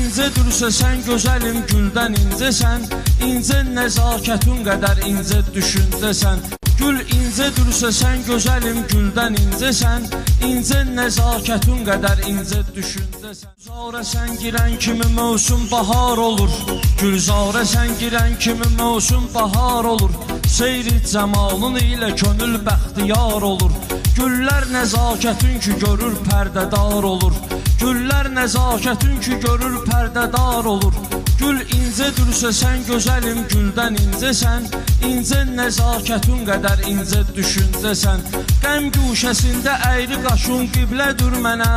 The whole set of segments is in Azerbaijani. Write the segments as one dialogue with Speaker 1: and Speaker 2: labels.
Speaker 1: incədirsə sən gözəlim güldən incəsən, incə nəzakətun qədər incə düşüncəsən. Gül incədirsə sən gözəlim güldən incəsən, incə nəzakətun qədər incə düşüncəsən. Gülzarə sən girən kimi mövsüm bahar olur, Gülzarə sən girən kimi mövsüm bahar olur. Seyri cəmalın ilə könül bəxtiyar olur. Güllər nəzakətin ki görür pərdədar olur. Güllər nəzakətin ki görür pərdədar olur. Gül incədirsə sən gözəlim güldən incəsən, incə nəzakətun qədər incə düşüncəsən. Qəm güşəsində əyri qaşın qiblədir mənə,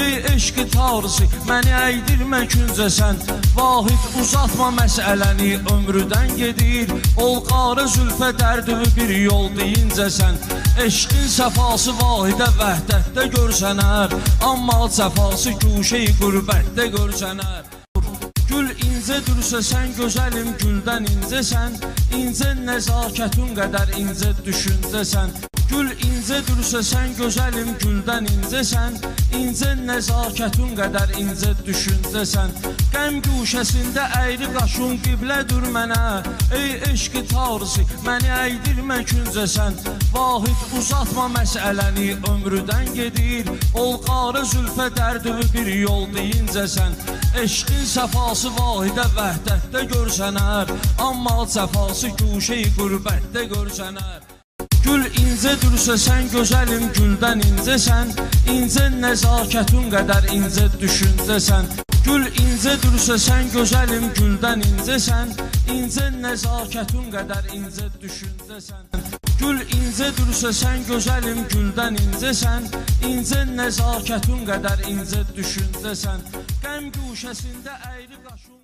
Speaker 1: ey eşqi tarisi məni əydirmə küncəsən. Vahid uzatma məsələni ömrüdən gedir, olqarı zülfə dərdüvü bir yol deyincəsən. Eşqin səfası vahidə vəhdətdə görsənər, amma cəfası güşəyi qürbətdə görsənər. Gül incədirsə sən gözəlim güldən incəsən, incə nəzakətun qədər incə düşüncəsən. Gül incədirsə sən gözəlim güldən incəsən, incə nəzakətun qədər incə düşüncəsən. Qəm güşəsində əyri qaşın qiblədir mənə, ey eşqi tarisi məni əydirmə küncəsən. Vahid uzatma məsələni ömrüdən gedir, olqarı zülfə dərdüvü bir yol deyincəsən. Eşqin səfası vahidə vəhdətdə görsənər, amma cəfası güşəyi qürbətdə görsənər. Gül incədirsə sən gözəlim güldən incəsən, incə nəzakətun qədər incə düşüncəsən. Gül incədirsə sən gözəlim güldən incəsən, incə nəzakətun qədər incə düşüncəsən. Gül incədirsə sən gözəlim güldən incəsən, incə nəzakətun qədər incə düşüncəsən. Qəm güşəsində əyri qaşın